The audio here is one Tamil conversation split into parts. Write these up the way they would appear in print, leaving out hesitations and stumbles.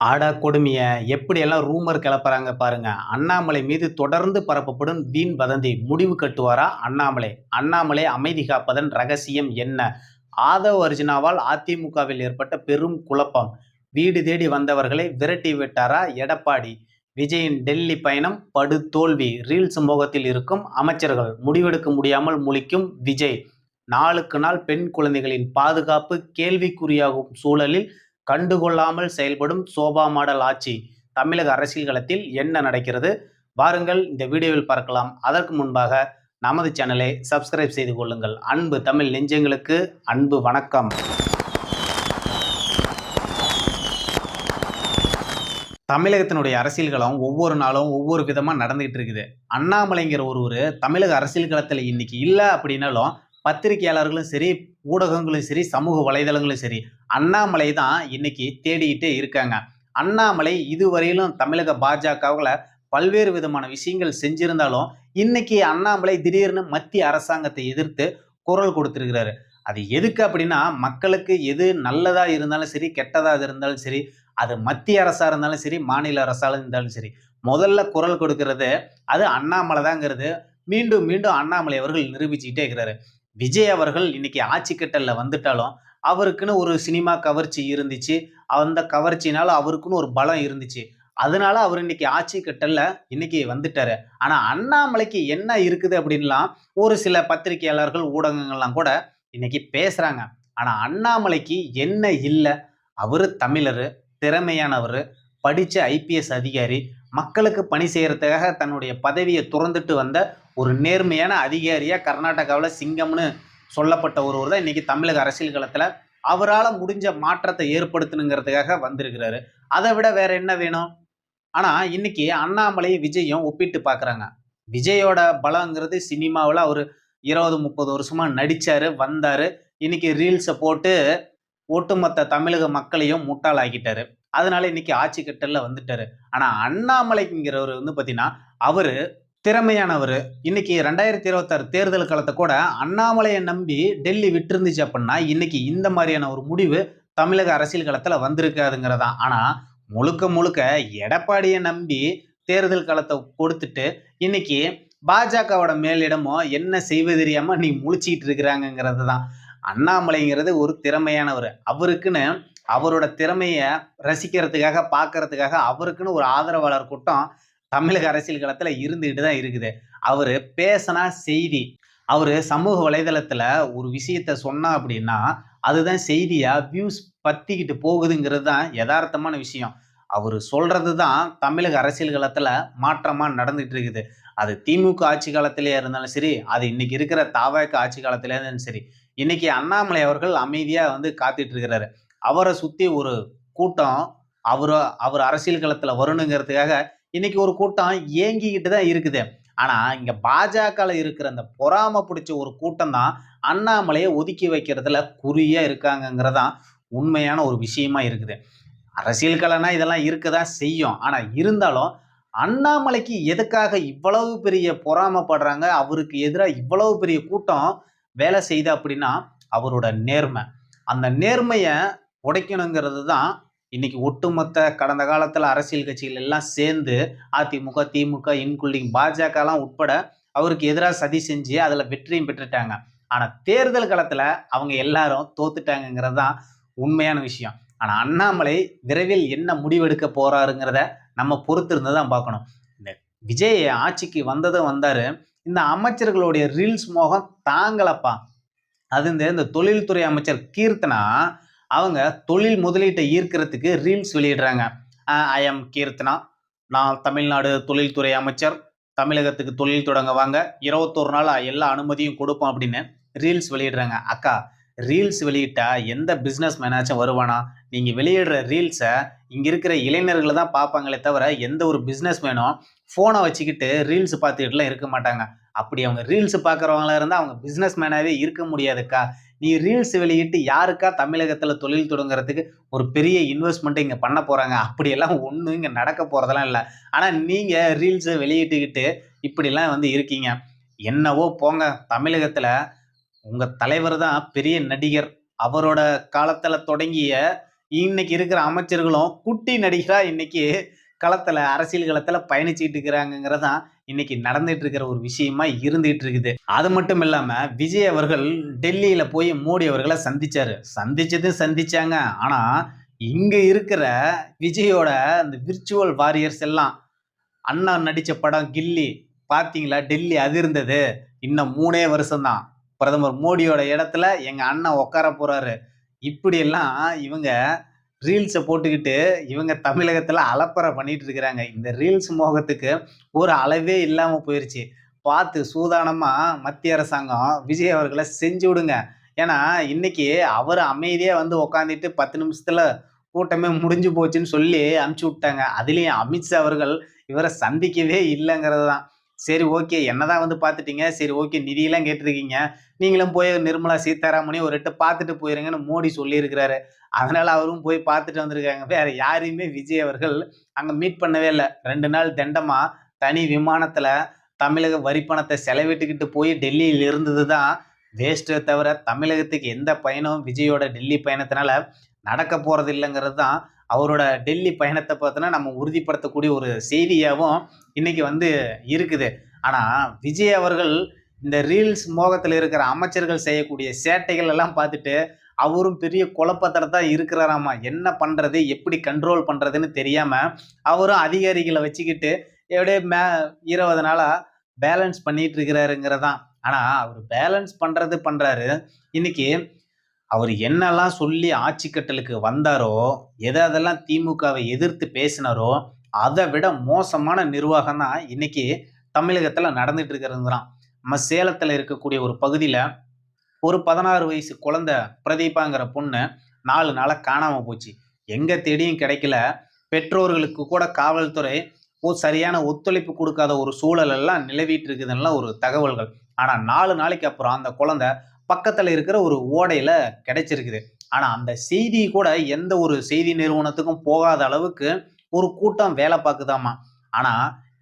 ஆடா கொடுமைய எப்படியெல்லாம் ரூமர் கிளப்புறாங்க பாருங்க. அண்ணாமலை மீது தொடர்ந்து பரப்பப்படும் வீண் வதந்தி. முடிவு கட்டுவாரா அண்ணாமலை? அண்ணாமலை அமைதி காப்பதன் ரகசியம் என்ன? ஆதவ் அர்ஜுனாவால் அதிமுகவில் ஏற்பட்ட பெரும் குழப்பம். வீடு தேடி வந்தவர்களை விரட்டி விட்டாரா எடப்பாடி? விஜயின் டெல்லி பயணம் படுதோல்வி. ரீல்ஸ் மோகத்தில் இருக்கும் அமைச்சர்கள். முடிவெடுக்க முடியாமல் முழிக்கும் விஜய். நாளுக்கு நாள் பெண் குழந்தைகளின் பாதுகாப்பு கேள்விக்குறியாகும் சூழலில் கண்டுகொள்ளாமல் செயல்படும் சோபா மாடல் ஆட்சி. தமிழக அரசியல் களத்தில் என்ன நடக்கிறது? வாருங்கள் இந்த வீடியோவில் பார்க்கலாம். அதற்கு முன்பாக நமது சேனலை சப்ஸ்கிரைப் செய்து கொள்ளுங்கள். அன்பு தமிழ் நெஞ்சங்களுக்கு அன்பு வணக்கம். தமிழகத்தினுடைய அரசியல் களம் ஒவ்வொரு நாளும் ஒவ்வொரு விதமா நடந்துகிட்டு இருக்குது. அண்ணாமலைங்கிற ஒருவர் தமிழக அரசியல் களத்தில் இன்னைக்கு இல்லை அப்படின்னாலும் பத்திரிகையாளர்களும் சரி, ஊடகங்களும் சரி, சமூக வலைதளங்களும் சரி, அண்ணாமலை தான் இன்னைக்கு தேடிக்கிட்டே இருக்காங்க. அண்ணாமலை இதுவரையிலும் தமிழக பாஜகவுல பல்வேறு விதமான விஷயங்கள் செஞ்சிருந்தாலும் இன்னைக்கு அண்ணாமலை திடீர்னு மத்திய அரசாங்கத்தை எதிர்த்து குரல் கொடுத்திருக்கிறாரு. அது எதுக்கு அப்படின்னா, மக்களுக்கு எது நல்லதா இருந்தாலும் சரி, கெட்டதா இருந்தாலும் சரி, அது மத்திய அரசா இருந்தாலும் சரி, மாநில அரசா இருந்தாலும் சரி, முதல்ல குரல் கொடுக்கிறது அது அண்ணாமலை தாங்கிறது மீண்டும் மீண்டும் அண்ணாமலை அவர்கள் நிரூபிச்சுக்கிட்டே இருக்கிறாரு. விஜய் அவர்கள் இன்னைக்கு ஆட்சி கட்டல்ல வந்துட்டாலும் அவருக்குன்னு ஒரு சினிமா கவர்ச்சி இருந்துச்சு. அந்த கவர்ச்சினால அவருக்குன்னு ஒரு பலம் இருந்துச்சு. அதனால அவர் இன்னைக்கு ஆட்சி கட்டல்ல இன்னைக்கு வந்துட்டாரு. ஆனா அண்ணாமலைக்கு என்ன இருக்குது அப்படின்லாம் ஒரு சில பத்திரிகையாளர்கள், ஊடகங்கள்லாம் கூட இன்னைக்கு பேசுறாங்க. ஆனா அண்ணாமலைக்கு என்ன இல்ல? அவரு தமிழரு, திறமையானவரு, படிச்ச ஐபிஎஸ் அதிகாரி, மக்களுக்கு பணி செய்யறதுக்காக தன்னுடைய பதவியை துறந்துட்டு வந்த ஒரு நேர்மையான அதிகாரியா கர்நாடகாவில் சிங்கம்னு சொல்லப்பட்ட ஒருவர் தான் இன்னைக்கு தமிழக அரசியல் களத்துல அவரால் முடிஞ்ச மாற்றத்தை ஏற்படுத்தணுங்கிறதுக்காக வந்திருக்கிறாரு. அதை விட வேற என்ன வேணும்? ஆனா இன்னைக்கு அண்ணாமலை விஜயும் ஒப்பிட்டு பாக்குறாங்க. விஜயோட பலங்கிறது சினிமாவில் அவர் 20-30 வருஷமா நடிச்சாரு, வந்தாரு. இன்னைக்கு ரீல்ஸை போட்டு ஒட்டுமொத்த தமிழக மக்களையும் முட்டாளாக்கிட்டாரு. அதனால இன்னைக்கு ஆட்சி கட்டல்ல வந்துட்டாரு. ஆனா அண்ணாமலைங்கிறவர் பாத்தீங்கன்னா அவரு திறமையானவர். இன்னைக்கு 2026 தேர்தல் காலத்தை கூட அண்ணாமலையை நம்பி டெல்லி விட்டுருந்துச்சு அப்படின்னா இன்னைக்கு இந்த மாதிரியான ஒரு முடிவு தமிழக அரசியல் களத்துல வந்திருக்காதுங்கிறதான். ஆனா முழுக்க முழுக்க எடப்பாடியை நம்பி தேர்தல் காலத்தை கொடுத்துட்டு இன்னைக்கு பாஜகவோட மேலிடமோ என்ன செய்வது தெரியாம நீ முழிச்சிட்டு இருக்கிறாங்கிறது தான். அண்ணாமலைங்கிறது ஒரு திறமையானவர். அவருக்குன்னு அவரோட திறமைய ரசிக்கிறதுக்காக, பார்க்கறதுக்காக அவருக்குன்னு ஒரு ஆதரவாளர் கூட்டம் தமிழக அரசியல் களத்துல இருந்துகிட்டு தான் இருக்குது. அவரு பேசினா செய்தி. அவரு சமூக வலைதளத்துல ஒரு விஷயத்த சொன்னா அப்படின்னா அதுதான் செய்தியா வியூஸ் பத்திக்கிட்டு போகுதுங்கிறது தான் யதார்த்தமான விஷயம். அவரு சொல்றது தான் தமிழக அரசியல் களத்துல மாற்றமா நடந்துட்டு இருக்குது. அது திமுக ஆட்சி காலத்திலேயே இருந்தாலும் சரி, அது இன்னைக்கு இருக்கிற தாவேக ஆட்சி காலத்திலே இருந்தாலும் சரி, இன்னைக்கு அண்ணாமலை அவர்கள் அமைதியா காத்துட்டு இருக்கிறாரு. அவரை சுத்தி ஒரு கூட்டம் அவர் அரசியல் களத்துல வரணுங்கிறதுக்காக இன்னைக்கு ஒரு கூட்டம் ஏங்கிக்கிட்டு தான் இருக்குது. ஆனா இங்க பாஜகல இருக்கிற அந்த பொறாம பிடிச்ச ஒரு கூட்டம் தான் அண்ணாமலையை ஒதுக்கி வைக்கிறதுல குறியா இருக்காங்கிறதான் உண்மையான ஒரு விஷயமா இருக்குது. அரசியல் கலைனா இதெல்லாம் இருக்கதான் செய்யும். ஆனா இருந்தாலும் அண்ணாமலைக்கு எதுக்காக இவ்வளவு பெரிய பொறாமப்படுறாங்க? அவருக்கு எதிராக இவ்வளவு பெரிய கூட்டம் வேலை செய்யுது அப்படின்னா அவரோட நேர்மை. அந்த நேர்மைய உடைக்கணுங்கிறது தான் இன்னைக்கு ஒட்டுமொத்த கடந்த காலத்துல அரசியல் கட்சிகள் எல்லாம் சேர்ந்து அதிமுக, திமுக, இன்க்ளூடிங் பாஜகலாம் உட்பட அவருக்கு எதிராக சதி செஞ்சு அதுல வெற்றியும் பெற்றுட்டாங்க. ஆனா தேர்தல் களத்துல அவங்க எல்லாரும் தோத்துட்டாங்கிறது தான் உண்மையான விஷயம். ஆனா அண்ணாமலை விரைவில் என்ன முடிவெடுக்க போறாருங்கிறத நம்ம பொறுத்திருந்து தான் பார்க்கணும். இந்த விஜய் ஆட்சிக்கு வந்ததும் வந்தாரு. இந்த அமைச்சர்களுடைய ரீல்ஸ் மோகம் தாங்கலப்பா. அது இந்த தொழில்துறை அமைச்சர் கீர்த்தனா அவங்க தொழில் முதலீட்டை ஈர்க்கிறதுக்கு ரீல்ஸ் வெளியிடுறாங்க. ஐ எம் கீர்த்தனா, நான் தமிழ்நாடு தொழில்துறை அமைச்சர், தமிழகத்துக்கு தொழில் தொடங்க வாங்க, 21 நாள் எல்லா அனுமதியும் கொடுப்போம் அப்படின்னு ரீல்ஸ் வெளியிடுறாங்க. அக்கா, ரீல்ஸ் வெளியிட்டா எந்த பிஸ்னஸ் மேனாச்சும் வருவானா? நீங்க வெளியிடுற ரீல்ஸை இங்க இருக்கிற இளைஞர்களை தான் பார்ப்பாங்களே தவிர எந்த ஒரு பிஸ்னஸ் மேனும் போனை வச்சுக்கிட்டு ரீல்ஸ் பார்த்துக்கிட்டுலாம் இருக்க மாட்டாங்க. அப்படி அவங்க ரீல்ஸ் பார்க்குறவங்களா இருந்தால் அவங்க பிஸ்னஸ் மேனாவே இருக்க முடியாதுக்கா. நீ ரீல்ஸ் வெளியிட்டு யாருக்கா தமிழகத்துல தொழில் தொடங்குறதுக்கு ஒரு பெரிய இன்வெஸ்ட்மெண்ட் இங்க பண்ண போறாங்க? அப்படியெல்லாம் ஒன்றும் இங்க நடக்க போறதெல்லாம் இல்லை. ஆனா நீங்க ரீல்ஸை வெளியிட்டுக்கிட்டு இப்படிலாம் இருக்கீங்க. என்னவோ போங்க. தமிழகத்துல உங்க தலைவர் தான் பெரிய நடிகர். அவரோட காலத்துல தொடங்கிய இன்னைக்கு இருக்கிற அமைச்சர்களும் குட்டி நடிகரா இன்னைக்கு அரசியல் களத்துல பயணிச்சுட்டு இருக்கிறாங்கிறதான் இன்னைக்கு நடந்துட்டு இருக்கிற ஒரு விஷயமா இருந்துட்டு இருக்குது. அது மட்டும் இல்லாம விஜய் அவர்கள் டெல்லியில போய் மோடி அவர்களை சந்திச்சாரு. சந்திச்சாங்க. ஆனா இங்க இருக்கிற விஜயோட அந்த விர்ச்சுவல் வாரியர்ஸ் எல்லாம் அண்ணா நடிச்ச படம் கில்லி பாத்தீங்களா? டெல்லி அதிர்ந்தது. இன்னும் 3 வருஷம் தான் பிரதமர் மோடியோட இடத்துல எங்க அண்ணன் உட்கார போறாரு. இப்படியெல்லாம் இவங்க ரீல்ஸை போட்டுக்கிட்டு இவங்க தமிழகத்துல அலப்பறை பண்ணிட்டு இருக்கிறாங்க. இந்த ரீல்ஸ் மோகத்துக்கு ஒரு அளவே இல்லாம போயிருச்சு. பார்த்து சூதானமா மத்திய அரசாங்கம் விஜய் அவர்களை செஞ்சு விடுங்க. ஏன்னா இன்னைக்கு அவர் அமைதியா வந்து உக்காந்துட்டு 10 நிமிஷத்துல கூட்டமே முடிஞ்சு போச்சுன்னு சொல்லி அனுப்பிச்சு விட்டாங்க. அதுலயும் அமித்ஷா அவர்கள் இவரை சந்திக்கவே இல்லைங்கிறது தான். சரி ஓகே, என்னதான் வந்து பார்த்துட்டீங்க, சரி ஓகே, நிதியெல்லாம் கேட்டிருக்கீங்க, நீங்களும் போய் நிர்மலா சீதாராமனையும் ஒரு எட்டு பார்த்துட்டு போயிருங்கன்னு மோடி சொல்லியிருக்கிறாரு. அதனால அவரும் போய் பார்த்துட்டு வந்திருக்காங்க. வேற யாரையுமே விஜய் அவர்கள் அங்க மீட் பண்ணவே இல்லை. 2 நாள் தண்டமா தனி விமானத்துல தமிழக வரி பணத்தை செலவிட்டுக்கிட்டு போய் டெல்லியில் இருந்தது தான் வேஸ்ட்டே தவிர தமிழகத்துக்கு எந்த பயனும் விஜயோட டெல்லி பயணத்தினால நடக்க போறது இல்லைங்கிறது தான் அவரோட டெல்லி பயணத்தை பார்த்தோன்னா நம்ம உறுதிப்படுத்தக்கூடிய ஒரு செய்தியாகவும் இன்னைக்கு வந்து இருக்குது. ஆனா விஜய் அவர்கள் இந்த ரீல்ஸ் மோகத்தில் இருக்கிற அமைச்சர்கள் செய்யக்கூடிய சேட்டைகள் எல்லாம் பார்த்துட்டு அவரும் பெரிய குழப்பத்துல தான் இருக்கிறாராமா. என்ன பண்றது, எப்படி கண்ட்ரோல் பண்றதுன்னு தெரியாம அவரும் அதிகாரிகளை வச்சுக்கிட்டு எப்படியே 20 நாளா பேலன்ஸ் பண்ணிட்டு இருக்கிறாருங்கிறதான். ஆனா அவர் பேலன்ஸ் பண்றாரு. இன்னைக்கு அவர் என்னெல்லாம் சொல்லி ஆட்சி கட்டலுக்கு வந்தாரோ, அதெல்லாம் திமுகவை எதிர்த்து பேசினாரோ, அதை விட மோசமான நிர்வாகம் தான் இன்னைக்கு தமிழகத்துல நடந்துட்டு இருக்கிறதுங்கிறான். நம்ம சேலத்துல இருக்கக்கூடிய ஒரு பகுதியில ஒரு 16 வயசு குழந்தை பிரதீபாங்கிற பொண்ணு 4 நாளா காணாம போச்சு. எங்க தேடியும் கிடைக்கல. பெற்றோர்களுக்கு கூட காவல்துறை சரியான ஒத்துழைப்பு கொடுக்காத ஒரு சூழல் எல்லாம் நிலவிட்டு இருக்குதுன்னா ஒரு தகவல்கள். ஆனா 4 நாளைக்கு அப்புறம் அந்த குழந்தை பக்கத்துல இருக்கிற ஒரு ஓடையில கிடைச்சிருக்குது. ஆனா அந்த செய்தி கூட எந்த ஒரு செய்தி நிறுவனத்துக்கும் போகாத அளவுக்கு ஒரு கூட்டம் வேலை பார்க்குதாமா. ஆனா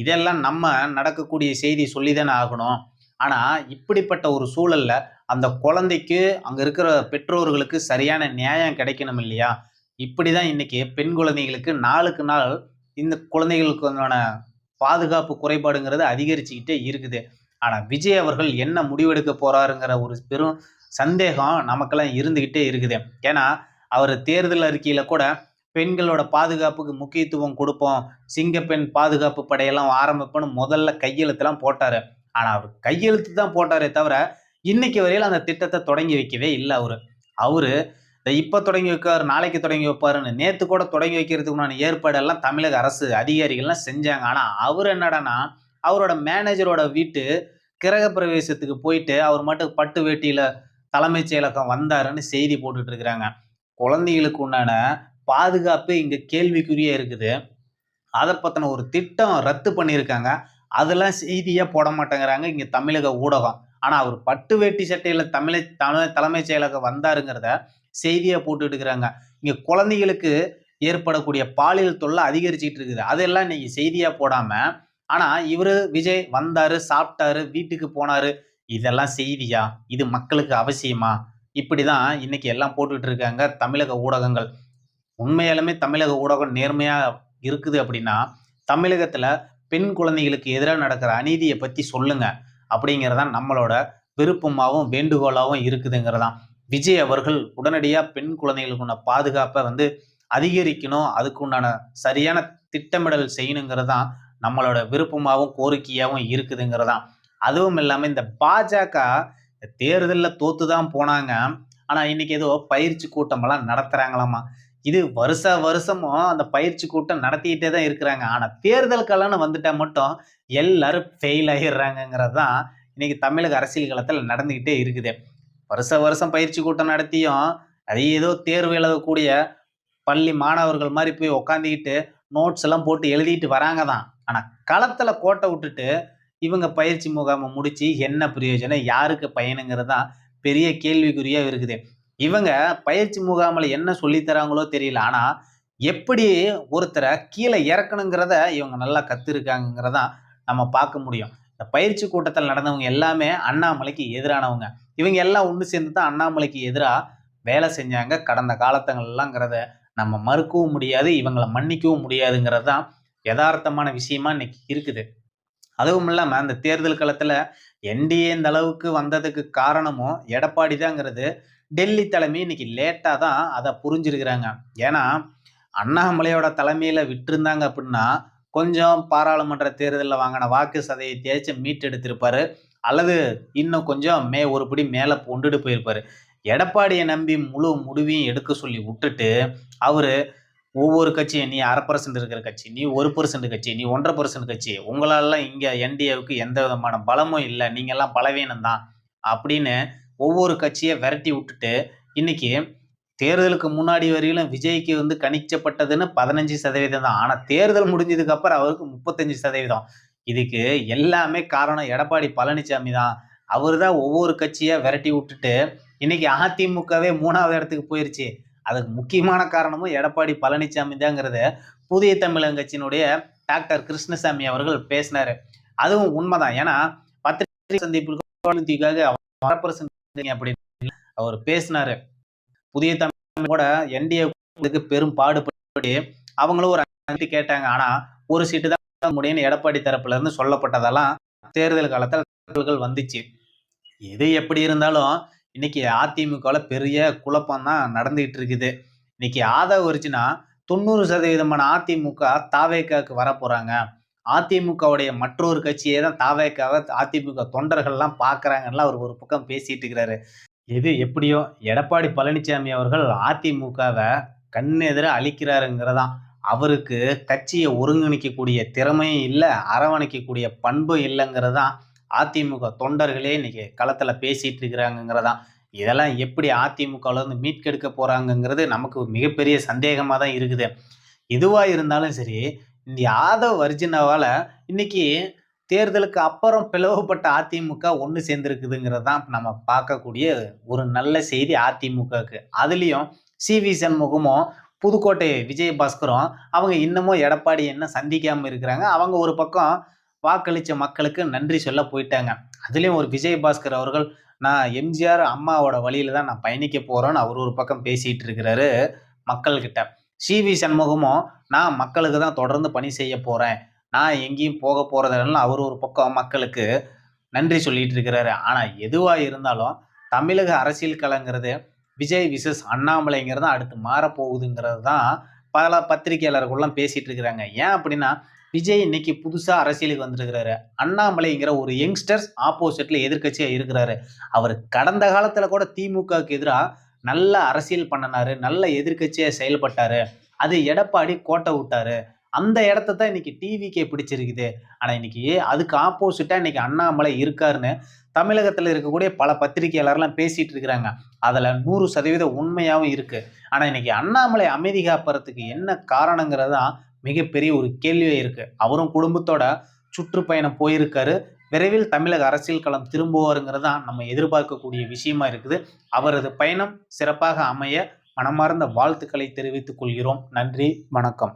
இதெல்லாம் நம்ம நடக்கக்கூடிய செய்தி சொல்லிதானே ஆகணும். ஆனா இப்படிப்பட்ட ஒரு சூழல்ல அந்த குழந்தைக்கு அங்க இருக்கிற பெற்றோர்களுக்கு சரியான நியாயம் கிடைக்கணும் இல்லையா? இப்படிதான் இன்னைக்கு பெண் குழந்தைகளுக்கு நாளுக்கு நாள் இந்த குழந்தைகளுக்கான பாதுகாப்பு குறைபாடுங்கிறது அதிகரிச்சுக்கிட்டே இருக்குது. ஆனா விஜய் அவர்கள் என்ன முடிவெடுக்க போறாருங்கிற ஒரு பெரும் சந்தேகம் நமக்கெல்லாம் இருந்துகிட்டே இருக்குது. ஏன்னா அவர் தேர்தல் அறிக்கையில கூட பெண்களோட பாதுகாப்புக்கு முக்கியத்துவம் கொடுப்போம், சிங்கப்பெண் பாதுகாப்பு படையெல்லாம் ஆரம்பிப்போம்னு முதல்ல கையெழுத்தெல்லாம் போட்டாரு. ஆனா அவர் கையெழுத்து தான் போட்டாரே தவிர இன்னைக்கு வரையில அந்த திட்டத்தை தொடங்கி வைக்கவே இல்லை. அவரு இப்ப தொடங்கி வைக்காரு, நாளைக்கு தொடங்கி வைப்பாருன்னு நேத்து கூட தொடங்கி வைக்கிறதுக்குண்டான ஏற்பாடெல்லாம் தமிழக அரசு அதிகாரிகள்லாம் செஞ்சாங்க. ஆனா அவர் என்னடான்னா அவரோட மேனேஜரோட வீட்டு கிரக பிரவேசத்துக்கு போயிட்டு அவர் மட்டும் பட்டு வேட்டியில தலைமைச் செயலகம் வந்தாருன்னு செய்தி போட்டுட்டு இருக்கிறாங்க. குழந்தைகளுக்கு உண்டான பாதுகாப்பு இங்க கேள்விக்குறியா இருக்குது. அதை பத்தின ஒரு திட்டம் ரத்து பண்ணியிருக்காங்க. அதெல்லாம் செய்தியா போட மாட்டேங்கிறாங்க இங்க தமிழக ஊடகம். ஆனா அவர் பட்டு வேட்டி சட்டையில தலைமைச் செயலகம் வந்தாருங்கிறத செய்தியா போட்டுட்டு இருக்கிறாங்க. இங்க குழந்தைகளுக்கு ஏற்படக்கூடிய பாலியல் தொல்லை அதிகரிச்சுட்டு இருக்குது. அதெல்லாம் இன்னைக்கு செய்தியா போடாம, ஆனா இவரு விஜய் வந்தாரு, சாப்பிட்டாரு, வீட்டுக்கு போனாரு, இதெல்லாம் செய்தியா? இது மக்களுக்கு அவசியமா? இப்படிதான் இன்னைக்கு எல்லாம் போட்டுட்டு இருக்காங்க தமிழக ஊடகங்கள். உண்மையாலுமே தமிழக ஊடகம் நேர்மையா இருக்குது அப்படின்னா தமிழகத்துல பெண் குழந்தைகளுக்கு எதிராக நடக்கிற அநீதியை பத்தி சொல்லுங்க அப்படிங்கிறதான் நம்மளோட விருப்பமாகவும் வேண்டுகோளாகவும் இருக்குதுங்கிறதான். விஜய் அவர்கள் உடனடியா பெண் குழந்தைகளுக்குள்ள பாதுகாப்பை வந்து அதிகரிக்கணும், அதுக்கு உண்டான சரியான திட்டமிடல் செய்யணுங்கிறதான் நம்மளோட விருப்பமாகவும் கோரிக்கையாகவும் இருக்குதுங்கிறதான். அதுவும் இல்லாம இந்த பாஜக தேர்தலில் தோத்துதான் போனாங்க. ஆனா இன்னைக்கு ஏதோ பயிற்சி கூட்டமெல்லாம் நடத்துறாங்களாமா. இது வருஷமும் அந்த பயிற்சி கூட்டம் நடத்திக்கிட்டே தான் இருக்கிறாங்க. ஆனா தேர்தல் காலம்னு வந்துட்டா மட்டும் எல்லாரும் ஃபெயில் ஆகிடுறாங்கிறது தான் இன்னைக்கு தமிழக அரசியல் களத்தில் நடந்துகிட்டே இருக்குது. வருஷம் பயிற்சி கூட்டம் நடத்தியும் அது ஏதோ தேர்வு எழுதக்கூடிய பள்ளி மாணவர்கள் மாதிரி போய் உக்காந்துக்கிட்டு நோட்ஸ் எல்லாம் போட்டு எழுதிட்டு வராங்க தான். ஆனா களத்துல கோட்டை விட்டுட்டு இவங்க பயிற்சி முகாமை முடிச்சு என்ன பிரயோஜனம், யாருக்கு பயனுங்கிறது தான் பெரிய கேள்விக்குறியா இருக்குது. இவங்க பயிற்சி முகாமில் என்ன சொல்லித்தராங்களோ தெரியல. ஆனா எப்படி ஒருத்தரை கீழே இறக்கணுங்கிறத இவங்க நல்லா கத்துருக்காங்கிறதான் நம்ம பார்க்க முடியும். இந்த பயிற்சி கூட்டத்தில் நடந்தவங்க எல்லாமே அண்ணாமலைக்கு எதிரானவங்க. இவங்க எல்லாம் ஒன்று சேர்ந்து தான் அண்ணாமலைக்கு எதிராக வேலை செஞ்சாங்க கடந்த காலத்துங்கள்லாங்கிறத நம்ம மறுக்கவும் முடியாது, இவங்கள மன்னிக்கவும் முடியாதுங்கிறது தான் யதார்த்தமான விஷயமா இன்னைக்கு இருக்குது. அதுவும் இல்லாம அந்த தேர்தல் களத்துல என்டிஏ இந்த அளவுக்கு வந்ததுக்கு காரணமும் எடப்பாடி தாங்கிறது டெல்லி தலைமை இன்னைக்கு லேட்டா தான் அத புரிஞ்சிருக்கிறாங்க. ஏன்னா, அண்ணாமலையோட தலைமையில விட்டிருந்தாங்க அப்படின்னா, கொஞ்சம் பாராளுமன்ற தேர்தல்ல வாங்கின வாக்கு சதவீதத்தையாச்சும் மீட்டெடுத்திருப்பாரு. அல்லது இன்னும் கொஞ்சம் ஒரு படி மேல கொண்டுட்டு போயிருப்பாரு. எடப்பாடிய நம்பி முழு முடிவையும் எடுக்க சொல்லி விட்டுட்டு, அவரு ஒவ்வொரு கட்சியும் நீ 1/2% இருக்கிற கட்சி, நீ 1% கட்சி, நீ 1.5% கட்சி, உங்களாலலாம் இங்க என்டிஏவுக்கு எந்த விதமான பலமும் இல்ல. நீங்கலாம் பலவீனம் தான். அப்படின்னு ஒவ்வொரு கட்சிய விரட்டி விட்டுட்டு, இன்னைக்கு தேர்தலுக்கு முன்னாடி வரையிலும் விஜய்க்கு கணிக்கப்பட்டதுன்னு 15% தான். ஆனா தேர்தல் முடிஞ்சதுக்கு அப்புறம் அவருக்கு 35%. இதுக்கு எல்லாமே காரணம் எடப்பாடி பழனிசாமி தான். அவரு தான் ஒவ்வொரு கட்சியா விரட்டி விட்டுட்டு, இன்னைக்கு அதிமுகவே 3வது இடத்துக்கு போயிருச்சு. அதுக்கு முக்கியமான காரணமும் எடப்பாடி பழனிசாமி தாங்கிறத புதிய தமிழகம் கட்சியினுடைய டாக்டர் கிருஷ்ணசாமி அவர்கள் பேசினாரு. அதுவும் உண்மைதான். ஏன்னா பத்திரிகை சந்திப்புக்காக அப்படின்னு அவர் பேசினாரு. புதிய தமிழ் கூட என்டிஏ பெரும் பாடுபட்டு அவங்களும் ஒரு கேட்டாங்க. ஆனா ஒரு சீட்டு தான் முடியும்னு எடப்பாடி தரப்புல இருந்து சொல்லப்பட்டதெல்லாம் தேர்தல் காலத்துல வந்துச்சு. எது எப்படி இருந்தாலும் இன்னைக்கு அதிமுகல பெரிய குழப்பம் தான் நடந்துகிட்டு இருக்குது. இன்னைக்கு ஆதவ அர்ஜுனா 90% அதிமுக தாவேக்காவுக்கு வர போறாங்க. அதிமுகவுடைய மற்றொரு கட்சியே தான் தாவேக்காவை அதிமுக தொண்டர்கள்லாம் பார்க்கறாங்கலாம் அவர் ஒரு பக்கம் பேசிட்டு இருக்கிறாரு. எது எப்படியோ எடப்பாடி பழனிசாமி அவர்கள் அதிமுகவ கண்ணெதிர அழிக்கிறாருங்கிறதான். அவருக்கு கட்சியை ஒருங்கிணைக்கக்கூடிய திறமையும் இல்ல, அரவணைக்கக்கூடிய பண்பும் இல்லைங்கிறதான் அதிமுக தொண்டர்களே இன்னைக்கு களத்துல பேசிட்டு இருக்கிறாங்கிறதான். இதெல்லாம் எப்படி அதிமுகல இருந்து மீட்கெடுக்க போறாங்கங்கிறது நமக்கு மிகப்பெரிய சந்தேகமா தான் இருக்குது. எதுவா இருந்தாலும் சரி, இந்த ஆதவ் அர்ஜுனாவால இன்னைக்கு தேர்தலுக்கு அப்புறம் பிளவுபட்ட அதிமுக ஒண்ணு சேர்ந்திருக்குதுங்கிறது தான் நம்ம பார்க்கக்கூடிய ஒரு நல்ல செய்தி அதிமுகக்கு. அதுலயும் சி.வி. சண்முகமும், புதுக்கோட்டை விஜயபாஸ்கரும் அவங்க இன்னமும் எடப்பாடி என்ன சந்திக்காம இருக்கிறாங்க. அவங்க ஒரு பக்கம் வாக்களிச்ச மக்களுக்கு நன்றி சொல்ல போயிட்டாங்க. அதுலயும் ஒரு விஜயபாஸ்கர் அவர்கள் நான் எம்ஜிஆர் அம்மாவோட வழியில தான் நான் பயணிக்க போறேன்னு அவர் ஒரு பக்கம் பேசிட்டு இருக்கிறாரு மக்கள்கிட்ட. சி.வி. சண்முகமும் நான் மக்களுக்கு தான் தொடர்ந்து பணி செய்ய போறேன். நான் எங்கேயும் போக போறதில்லன்னு அவர் ஒரு பக்கம் மக்களுக்கு நன்றி சொல்லிட்டு இருக்கிறாரு. ஆனா எதுவா இருந்தாலும் தமிழக அரசியல் களங்கிறது விஜய் விசஸ் அண்ணாமலைங்கிறது தான் அடுத்து மாறப்போகுதுங்கிறது தான் பல பத்திரிகையாளர்கள்லாம் பேசிட்டு இருக்கிறாங்க. ஏன் அப்படின்னா விஜய் இன்னைக்கு புதுசா அரசியலுக்கு வந்திருக்கிறாரு. அண்ணாமலைங்கிற ஒரு யங்ஸ்டர்ஸ் ஆப்போசிட்ல எதிர்க்கட்சியா இருக்கிறாரு. அவர் கடந்த காலத்துல கூட திமுகவுக்கு எதிரா நல்ல அரசியல் பண்ணினாரு, நல்ல எதிர்க்கட்சியா செயல்பட்டாரு. அது எடப்பாடி கோட்டை விட்டாரு. அந்த இடத்த தான் இன்னைக்கு டிவிக்கே பிடிச்சிருக்குது. ஆனா இன்னைக்கு அதுக்கு ஆப்போசிட்டா இன்னைக்கு அண்ணாமலை இருக்காருன்னு தமிழகத்துல இருக்கக்கூடிய பல பத்திரிகையாளர்லாம் பேசிட்டு இருக்கிறாங்க. அதுல 100% உண்மையாவும் இருக்கு. ஆனா இன்னைக்கு அண்ணாமலை அமைதி காப்பறதுக்கு என்ன காரணங்கிறது தான் மிகப்பெரிய ஒரு கேள்வியே இருக்கு. அவரும் குடும்பத்தோட சுற்றுப்பயணம் போயிருக்காரு. விரைவில் தமிழக அரசியல் களம் திரும்புவாருங்கிறது தான் நம்ம எதிர்பார்க்கக்கூடிய விஷயமா இருக்குது. அவரது பயணம் சிறப்பாக அமைய மனமார்ந்த வாழ்த்துக்களை தெரிவித்துக் கொள்கிறோம். நன்றி, வணக்கம்.